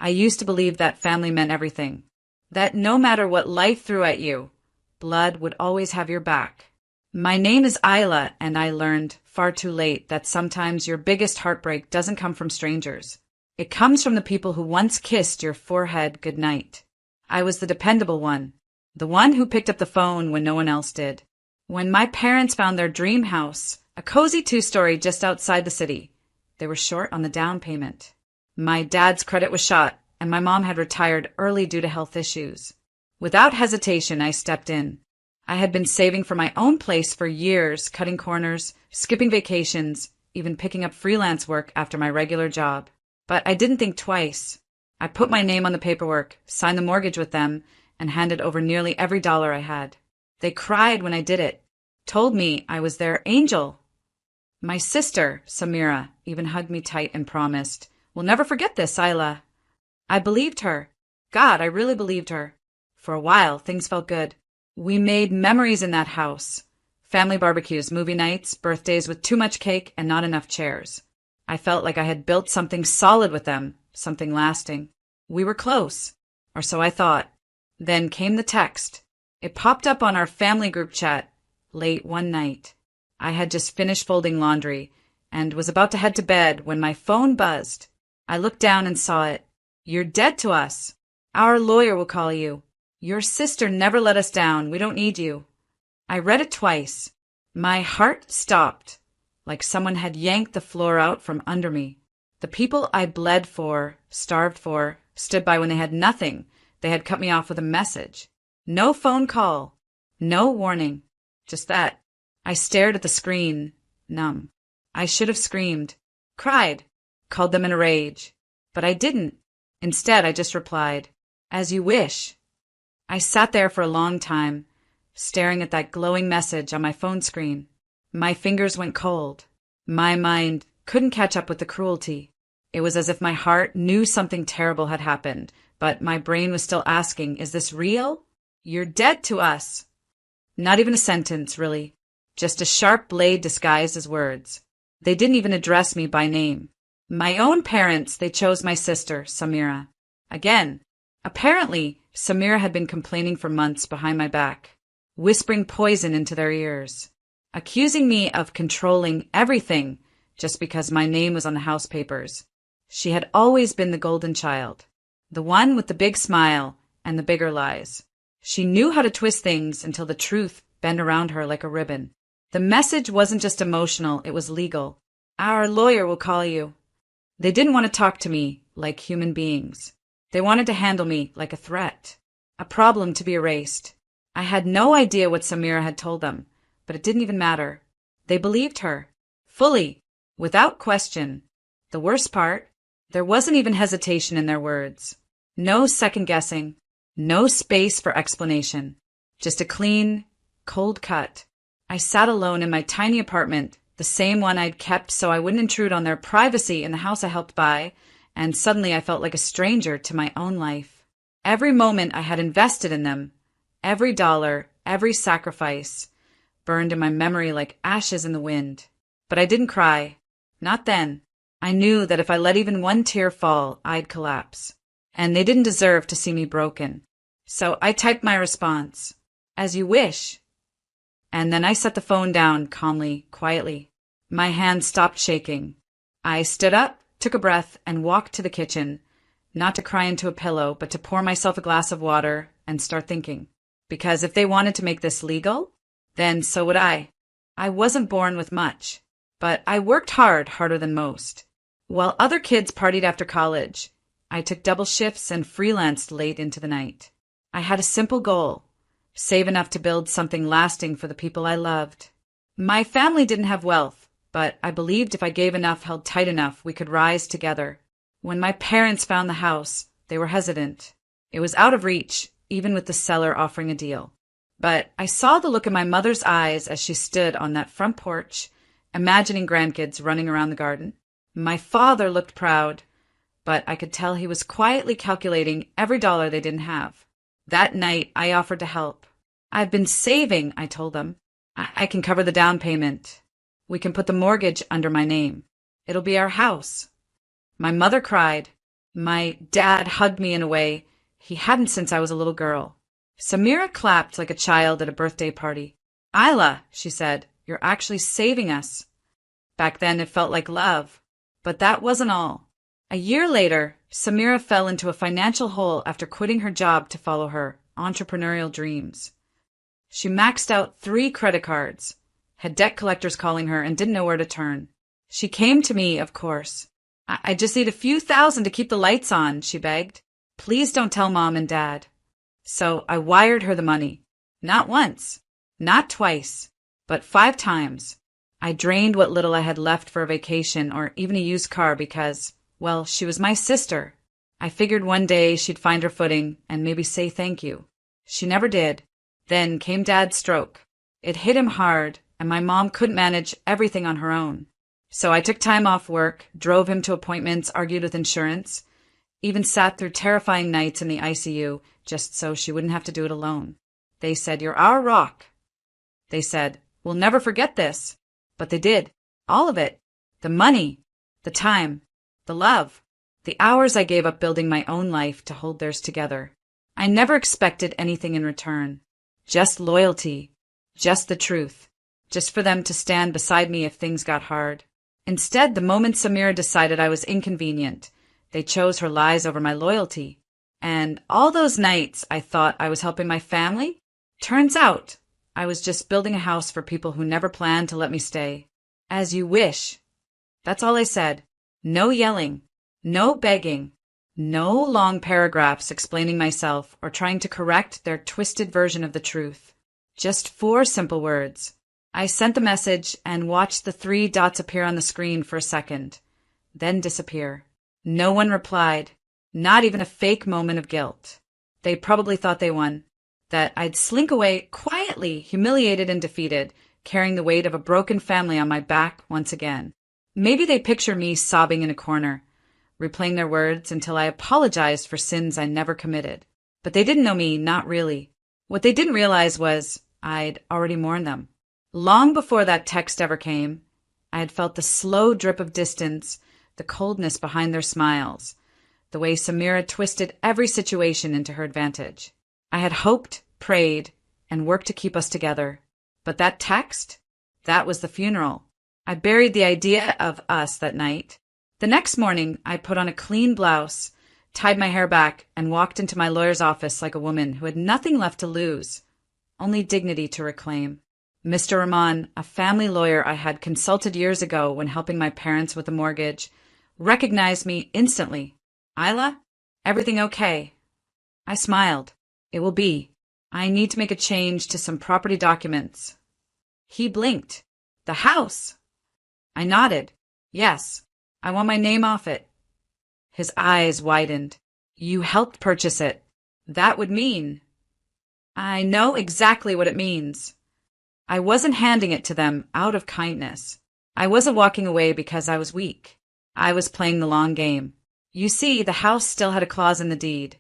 I used to believe that family meant everything. That no matter what life threw at you, blood would always have your back. My name is Isla, and I learned far too late that sometimes your biggest heartbreak doesn't come from strangers. It comes from the people who once kissed your forehead goodnight. I was the dependable one, the one who picked up the phone when no one else did. When my parents found their dream house, a cozy two-story just outside the city, they were short on the down payment. My dad's credit was shot, and my mom had retired early due to health issues. Without hesitation, I stepped in. I had been saving for my own place for years, cutting corners, skipping vacations, even picking up freelance work after my regular job. But I didn't think twice. I put my name on the paperwork, signed the mortgage with them, and handed over nearly every dollar I had. They cried when I did it, told me I was their angel. My sister, Samira, even hugged me tight and promised, "We'll never forget this, Isla." I believed her. God, I really believed her. For a while, things felt good. We made memories in that house. Family barbecues, movie nights, birthdays with too much cake and not enough chairs. I felt like I had built something solid with them, something lasting. We were close, or so I thought. Then came the text. It popped up on our family group chat late one night. I had just finished folding laundry and was about to head to bed when my phone buzzed. I looked down and saw it. "You're dead to us. Our lawyer will call you. Your sister never let us down. We don't need you." I read it twice. My heart stopped, like someone had yanked the floor out from under me. The people I bled for, starved for, stood by when they had nothing. They had cut me off with a message. No phone call. No warning. Just that. I stared at the screen, numb. I should have screamed, cried, called them in a rage. But I didn't. Instead, I just replied, "As you wish." I sat there for a long time, staring at that glowing message on my phone screen. My fingers went cold. My mind couldn't catch up with the cruelty. It was as if my heart knew something terrible had happened, but my brain was still asking, "Is this real? You're dead to us." Not even a sentence, really. Just a sharp blade disguised as words. They didn't even address me by name. My own parents, they chose my sister, Samira. Again. Apparently, Samira had been complaining for months behind my back, whispering poison into their ears, accusing me of controlling everything just because my name was on the house papers. She had always been the golden child, the one with the big smile and the bigger lies. She knew how to twist things until the truth bent around her like a ribbon. The message wasn't just emotional, it was legal. "Our lawyer will call you." They didn't want to talk to me like human beings. They wanted to handle me like a threat, a problem to be erased. I had no idea what Samira had told them, but it didn't even matter. They believed her, fully, without question. The worst part, there wasn't even hesitation in their words. No second guessing, no space for explanation. Just a clean, cold cut. I sat alone in my tiny apartment, the same one I'd kept so I wouldn't intrude on their privacy in the house I helped buy, and suddenly I felt like a stranger to my own life. Every moment I had invested in them, every dollar, every sacrifice, burned in my memory like ashes in the wind. But I didn't cry. Not then. I knew that if I let even one tear fall, I'd collapse. And they didn't deserve to see me broken. So I typed my response, "As you wish." And then I set the phone down calmly, quietly. My hands stopped shaking. I stood up, took a breath, and walked to the kitchen, not to cry into a pillow, but to pour myself a glass of water and start thinking. Because if they wanted to make this legal, then so would I. I wasn't born with much, but I worked hard, harder than most. While other kids partied after college, I took double shifts and freelanced late into the night. I had a simple goal: save enough to build something lasting for the people I loved. My family didn't have wealth, but I believed if I gave enough, held tight enough, we could rise together. When my parents found the house, they were hesitant. It was out of reach, even with the seller offering a deal. But I saw the look in my mother's eyes as she stood on that front porch, imagining grandkids running around the garden. My father looked proud, but I could tell he was quietly calculating every dollar they didn't have. That night, I offered to help. "I've been saving," I told them. I can cover the down payment. We can put the mortgage under my name. It'll be our house." My mother cried. My dad hugged me in a way he hadn't since I was a little girl. Samira clapped like a child at a birthday party. Isla, she said, you're actually saving us. Back then it felt like love. But that wasn't all. A year later, Samira fell into a financial hole after quitting her job to follow her entrepreneurial dreams. She maxed out 3 credit cards, had debt collectors calling her, and didn't know where to turn. She came to me, of course. I just need a few thousand to keep the lights on, she begged. Please don't tell Mom and Dad. So I wired her the money. Not once, not twice, but 5 times. I drained what little I had left for a vacation or even a used car because, well, she was my sister. I figured one day she'd find her footing and maybe say thank you. She never did. Then came Dad's stroke. It hit him hard, and my mom couldn't manage everything on her own. So I took time off work, drove him to appointments, argued with insurance, even sat through terrifying nights in the ICU just so she wouldn't have to do it alone. They said, "You're our rock." They said, "We'll never forget this." But they did. All of it. The money, the time, the love, the hours I gave up building my own life to hold theirs together. I never expected anything in return. Just loyalty. Just the truth. Just for them to stand beside me if things got hard. Instead, the moment Samira decided I was inconvenient, they chose her lies over my loyalty. And all those nights I thought I was helping my family, turns out I was just building a house for people who never planned to let me stay. As you wish. That's all I said. No yelling. No begging. No long paragraphs explaining myself or trying to correct their twisted version of the truth. Just 4 simple words. I sent the message and watched the 3 dots appear on the screen for a second, then disappear. No one replied, not even a fake moment of guilt. They probably thought they won, that I'd slink away quietly, humiliated and defeated, carrying the weight of a broken family on my back once again. Maybe they picture me sobbing in a corner, replaying their words until I apologized for sins I never committed. But they didn't know me, not really. What they didn't realize was I'd already mourned them. Long before that text ever came, I had felt the slow drip of distance, the coldness behind their smiles, the way Samira twisted every situation into her advantage. I had hoped, prayed, and worked to keep us together. But that text? That was the funeral. I buried the idea of us that night. The next morning, I put on a clean blouse, tied my hair back, and walked into my lawyer's office like a woman who had nothing left to lose, only dignity to reclaim. Mr. Rahman, a family lawyer I had consulted years ago when helping my parents with a mortgage, recognized me instantly. Isla, everything okay? I smiled. It will be. I need to make a change to some property documents. He blinked. The house! I nodded. Yes, I want my name off it. His eyes widened. You helped purchase it. That would mean. I know exactly what it means. I wasn't handing it to them out of kindness. I wasn't walking away because I was weak. I was playing the long game. You see, the house still had a clause in the deed,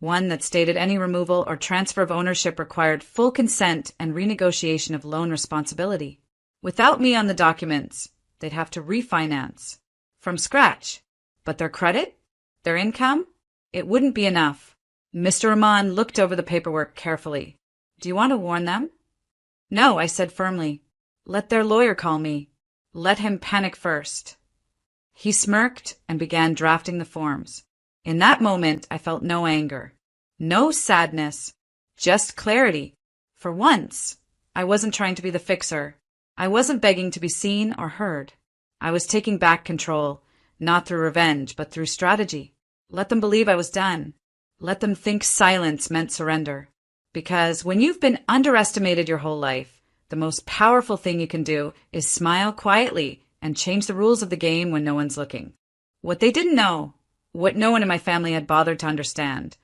one that stated any removal or transfer of ownership required full consent and renegotiation of loan responsibility. Without me on the documents, they'd have to refinance from scratch. But their credit? Their income? It wouldn't be enough. Mr. Rahman looked over the paperwork carefully. Do you want to warn them? No, I said firmly. Let their lawyer call me. Let him panic first. He smirked and began drafting the forms. In that moment, I felt no anger, no sadness, just clarity. For once, I wasn't trying to be the fixer. I wasn't begging to be seen or heard. I was taking back control, not through revenge, but through strategy. Let them believe I was done. Let them think silence meant surrender. Because when you've been underestimated your whole life, the most powerful thing you can do is smile quietly and change the rules of the game when no one's looking. What they didn't know, what no one in my family had bothered to understand,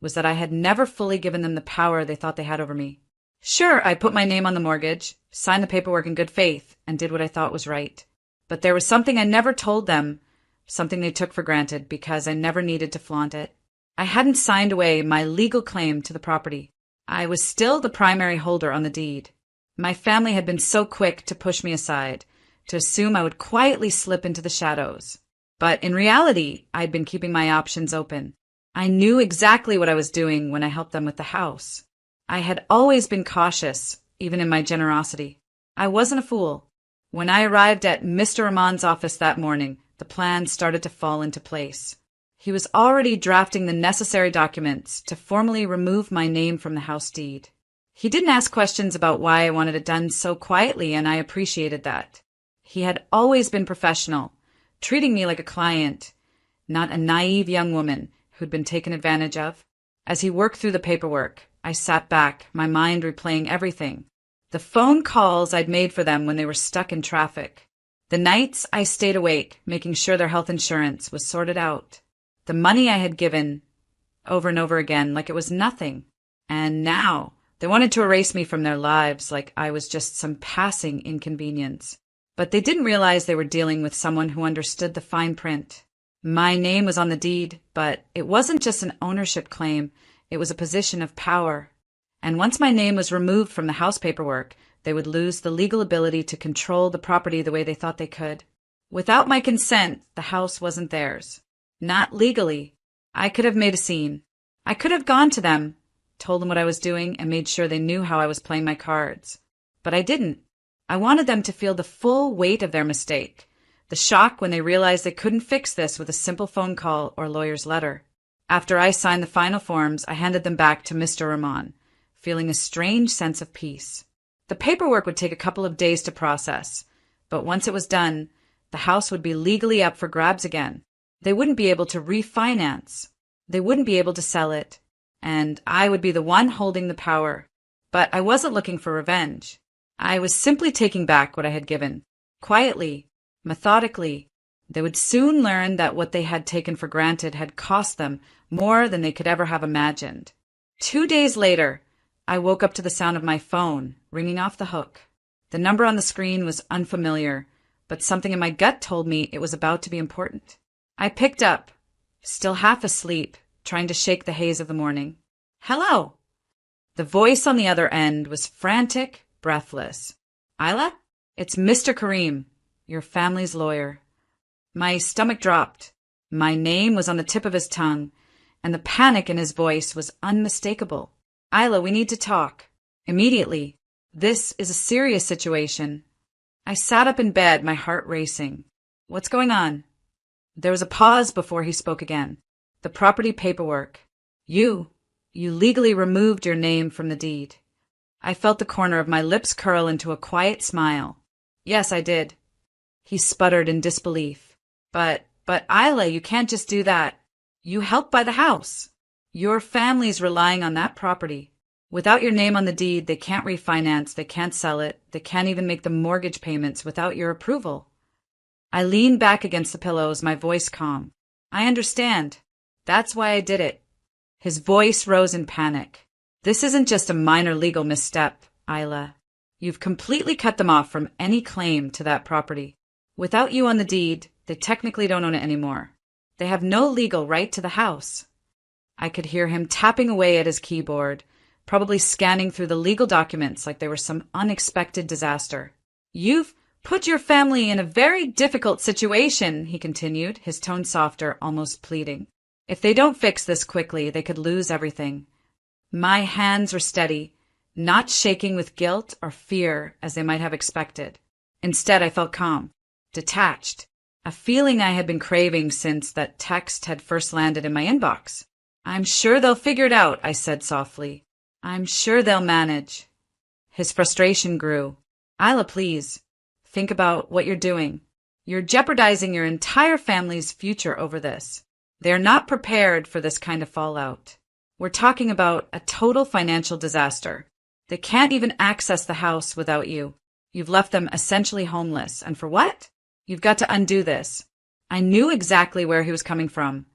was that I had never fully given them the power they thought they had over me. Sure, I put my name on the mortgage, signed the paperwork in good faith, and did what I thought was right. But there was something I never told them, something they took for granted because I never needed to flaunt it. I hadn't signed away my legal claim to the property. I was still the primary holder on the deed. My family had been so quick to push me aside, to assume I would quietly slip into the shadows. But in reality, I'd been keeping my options open. I knew exactly what I was doing when I helped them with the house. I had always been cautious, even in my generosity. I wasn't a fool. When I arrived at Mr. Rahman's office that morning, the plan started to fall into place. He was already drafting the necessary documents to formally remove my name from the house deed. He didn't ask questions about why I wanted it done so quietly, and I appreciated that. He had always been professional, treating me like a client, not a naive young woman who'd been taken advantage of. As he worked through the paperwork, I sat back, my mind replaying everything. The phone calls I'd made for them when they were stuck in traffic. The nights I stayed awake, making sure their health insurance was sorted out. The money I had given over and over again like it was nothing. And now they wanted to erase me from their lives like I was just some passing inconvenience. But they didn't realize they were dealing with someone who understood the fine print. My name was on the deed, but it wasn't just an ownership claim, it was a position of power. And once my name was removed from the house paperwork, they would lose the legal ability to control the property the way they thought they could. Without my consent, the house wasn't theirs. Not legally. I could have made a scene. I could have gone to them, told them what I was doing, and made sure they knew how I was playing my cards. But I didn't. I wanted them to feel the full weight of their mistake, the shock when they realized they couldn't fix this with a simple phone call or lawyer's letter. After I signed the final forms, I handed them back to Mr. Rahman, feeling a strange sense of peace. The paperwork would take a couple of days to process, but once it was done, the house would be legally up for grabs again. They wouldn't be able to refinance. They wouldn't be able to sell it, and I would be the one holding the power. But I wasn't looking for revenge. I was simply taking back what I had given. Quietly, methodically. They would soon learn that what they had taken for granted had cost them more than they could ever have imagined. 2 days later, I woke up to the sound of my phone ringing off the hook. The number on the screen was unfamiliar, but something in my gut told me it was about to be important. I picked up, still half asleep, trying to shake the haze of the morning. Hello. The voice on the other end was frantic, breathless. Isla? It's Mr. Kareem, your family's lawyer. My stomach dropped. My name was on the tip of his tongue, and the panic in his voice was unmistakable. Isla, we need to talk. Immediately. This is a serious situation. I sat up in bed, my heart racing. What's going on? There was a pause before he spoke again. The property paperwork. You legally removed your name from the deed. I felt the corner of my lips curl into a quiet smile. Yes, I did. He sputtered in disbelief. But Isla, you can't just do that. You helped buy the house. Your family's relying on that property. Without your name on the deed, they can't refinance, they can't sell it, they can't even make the mortgage payments without your approval. I leaned back against the pillows, my voice calm. I understand. That's why I did it. His voice rose in panic. This isn't just a minor legal misstep, Isla. You've completely cut them off from any claim to that property. Without you on the deed, they technically don't own it anymore. They have no legal right to the house. I could hear him tapping away at his keyboard, probably scanning through the legal documents like they were some unexpected disaster. You've put your family in a very difficult situation, he continued, his tone softer, almost pleading. If they don't fix this quickly, they could lose everything. My hands were steady, not shaking with guilt or fear as they might have expected. Instead, I felt calm, detached, a feeling I had been craving since that text had first landed in my inbox. I'm sure they'll figure it out, I said softly. I'm sure they'll manage. His frustration grew. Isla, please, think about what you're doing. You're jeopardizing your entire family's future over this. They're not prepared for this kind of fallout. We're talking about a total financial disaster. They can't even access the house without you. You've left them essentially homeless. And for what? You've got to undo this. I knew exactly where he was coming from.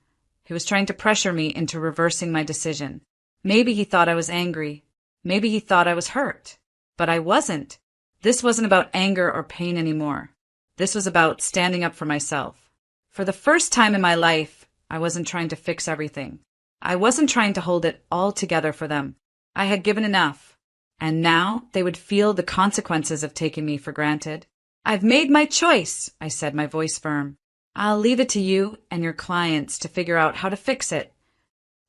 He was trying to pressure me into reversing my decision. Maybe he thought I was angry. Maybe he thought I was hurt. But I wasn't. This wasn't about anger or pain anymore. This was about standing up for myself. For the first time in my life, I wasn't trying to fix everything. I wasn't trying to hold it all together for them. I had given enough. And now they would feel the consequences of taking me for granted. I've made my choice, I said, my voice firm. I'll leave it to you and your clients to figure out how to fix it.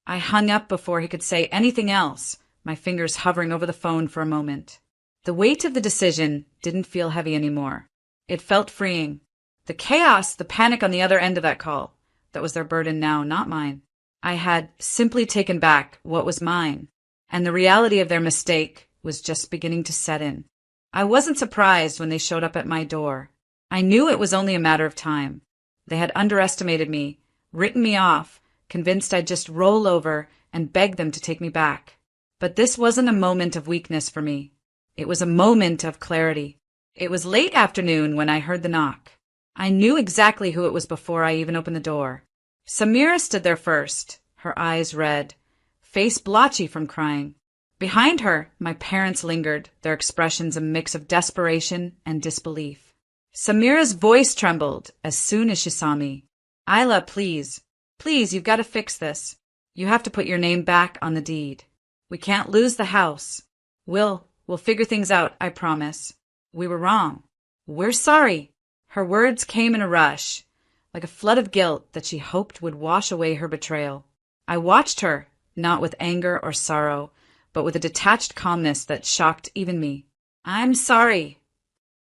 I hung up before he could say anything else, my fingers hovering over the phone for a moment. The weight of the decision didn't feel heavy anymore. It felt freeing. The chaos, the panic on the other end of that call, that was their burden now, not mine. I had simply taken back what was mine, and the reality of their mistake was just beginning to set in. I wasn't surprised when they showed up at my door. I knew it was only a matter of time. They had underestimated me, written me off, convinced I'd just roll over and beg them to take me back. But this wasn't a moment of weakness for me. It was a moment of clarity. It was late afternoon when I heard the knock. I knew exactly who it was before I even opened the door. Samira stood there first, her eyes red, face blotchy from crying. Behind her, my parents lingered, their expressions a mix of desperation and disbelief. Samira's voice trembled as soon as she saw me. Isla, please, you've got to fix this. You have to put your name back on the deed. We can't lose the house. We'll figure things out, I promise. We were wrong. We're sorry. Her words came in a rush, like a flood of guilt that she hoped would wash away her betrayal. I watched her, not with anger or sorrow, but with a detached calmness that shocked even me. I'm sorry,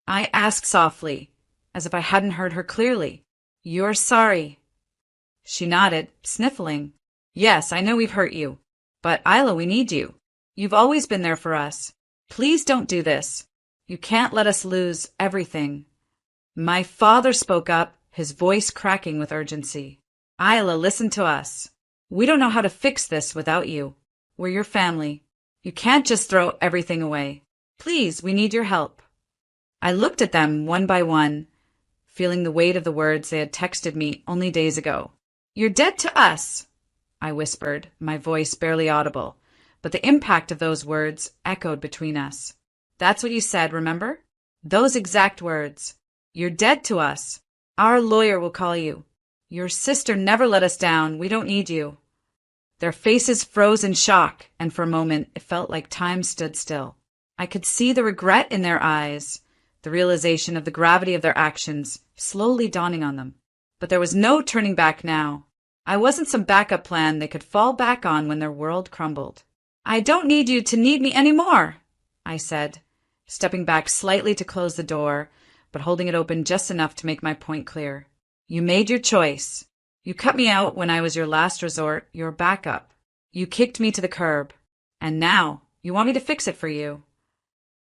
I asked softly, as if I hadn't heard her clearly. You're sorry. She nodded, sniffling. Yes, I know we've hurt you. But Isla, we need you. You've always been there for us. Please don't do this. You can't let us lose everything. My father spoke up, his voice cracking with urgency. Isla, listen to us. We don't know how to fix this without you. We're your family. You can't just throw everything away. Please, we need your help. I looked at them one by one, feeling the weight of the words they had texted me only days ago. You're dead to us, I whispered, my voice barely audible, but the impact of those words echoed between us. That's what you said, remember? Those exact words. You're dead to us. Our lawyer will call you. Your sister never let us down. We don't need you. Their faces froze in shock, and for a moment it felt like time stood still. I could see the regret in their eyes, the realization of the gravity of their actions slowly dawning on them. But there was no turning back now. I wasn't some backup plan they could fall back on when their world crumbled. I don't need you to need me anymore, I said, stepping back slightly to close the door, but holding it open just enough to make my point clear. You made your choice. You cut me out when I was your last resort, your backup. You kicked me to the curb. And now, you want me to fix it for you.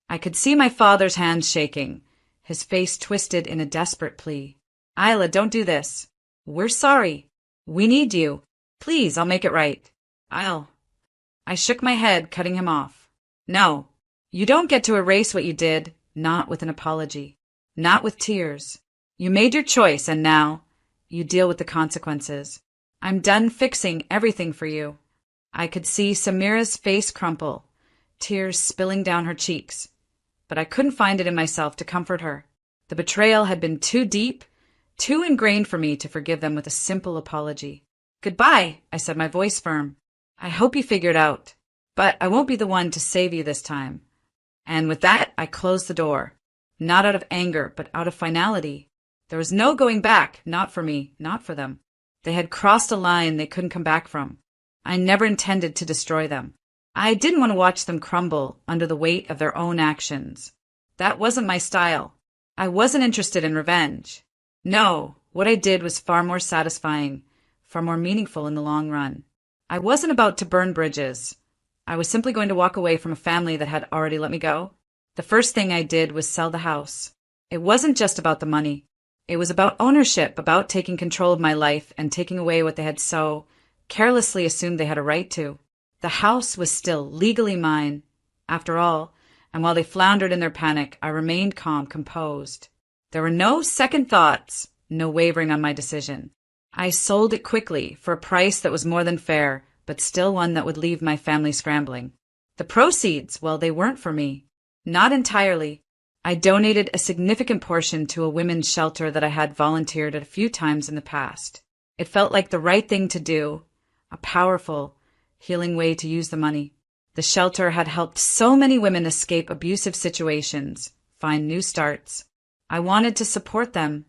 I could see my father's hands shaking, his face twisted in a desperate plea. Isla, don't do this. We're sorry. We need you. Please, I'll make it right. I shook my head, cutting him off. No, you don't get to erase what you did, not with an apology. Not with tears. You made your choice, and now you deal with the consequences. I'm done fixing everything for you. I could see Samira's face crumple, tears spilling down her cheeks, but I couldn't find it in myself to comfort her. The betrayal had been too deep, too ingrained for me to forgive them with a simple apology. Goodbye, I said, my voice firm. I hope you figured out, but I won't be the one to save you this time. And with that, I closed the door, not out of anger, but out of finality. There was no going back, not for me, not for them. They had crossed a line they couldn't come back from. I never intended to destroy them. I didn't want to watch them crumble under the weight of their own actions. That wasn't my style. I wasn't interested in revenge. No, what I did was far more satisfying, far more meaningful in the long run. I wasn't about to burn bridges. I was simply going to walk away from a family that had already let me go. The first thing I did was sell the house. It wasn't just about the money. It was about ownership, about taking control of my life and taking away what they had so carelessly assumed they had a right to. The house was still legally mine, after all, and while they floundered in their panic, I remained calm, composed. There were no second thoughts, no wavering on my decision. I sold it quickly for a price that was more than fair, but still one that would leave my family scrambling. The proceeds, well, they weren't for me. Not entirely. I donated a significant portion to a women's shelter that I had volunteered at a few times in the past. It felt like the right thing to do, a powerful, healing way to use the money. The shelter had helped so many women escape abusive situations, find new starts. I wanted to support them,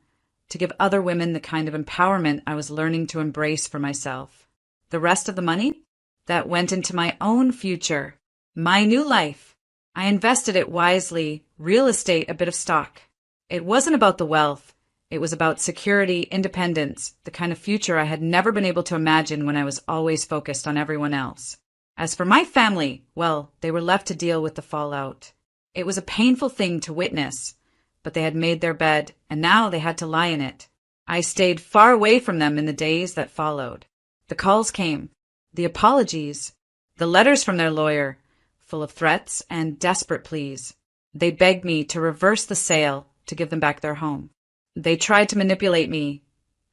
to give other women the kind of empowerment I was learning to embrace for myself. The rest of the money? That went into my own future, my new life. I invested it wisely, real estate, a bit of stock. It wasn't about the wealth. It was about security, independence, the kind of future I had never been able to imagine when I was always focused on everyone else. As for my family, well, they were left to deal with the fallout. It was a painful thing to witness, but they had made their bed, and now they had to lie in it. I stayed far away from them in the days that followed. The calls came, the apologies, the letters from their lawyer, full of threats and desperate pleas. They begged me to reverse the sale, to give them back their home. They tried to manipulate me,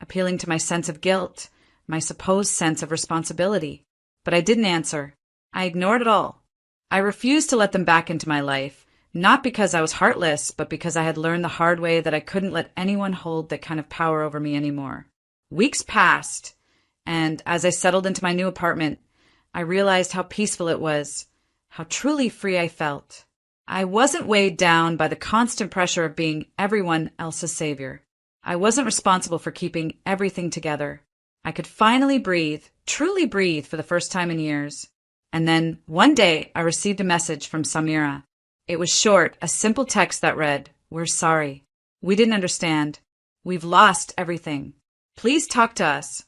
appealing to my sense of guilt, my supposed sense of responsibility. But I didn't answer. I ignored it all. I refused to let them back into my life, not because I was heartless, but because I had learned the hard way that I couldn't let anyone hold that kind of power over me anymore. Weeks passed, and as I settled into my new apartment, I realized how peaceful it was, how truly free I felt. I wasn't weighed down by the constant pressure of being everyone else's savior. I wasn't responsible for keeping everything together. I could finally breathe, truly breathe for the first time in years. And then, one day, I received a message from Samira. It was short, a simple text that read, "We're sorry. We didn't understand. We've lost everything. Please talk to us."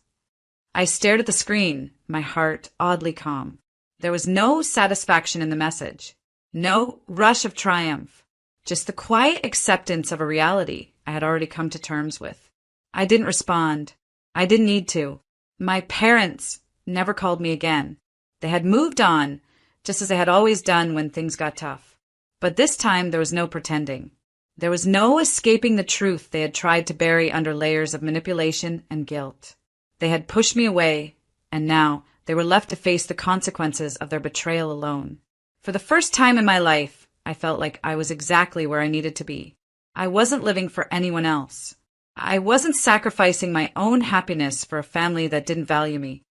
I stared at the screen, my heart oddly calm. There was no satisfaction in the message, no rush of triumph, just the quiet acceptance of a reality I had already come to terms with. I didn't respond. I didn't need to. My parents never called me again. They had moved on, just as they had always done when things got tough. But this time there was no pretending. There was no escaping the truth they had tried to bury under layers of manipulation and guilt. They had pushed me away, and now they were left to face the consequences of their betrayal alone. For the first time in my life, I felt like I was exactly where I needed to be. I wasn't living for anyone else. I wasn't sacrificing my own happiness for a family that didn't value me.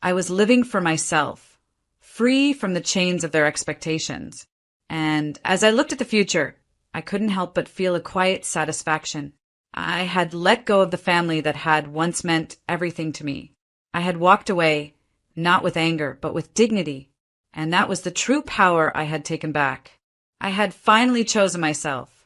I was living for myself, free from the chains of their expectations. And as I looked at the future, I couldn't help but feel a quiet satisfaction. I had let go of the family that had once meant everything to me. I had walked away, not with anger, but with dignity. And that was the true power I had taken back. I had finally chosen myself.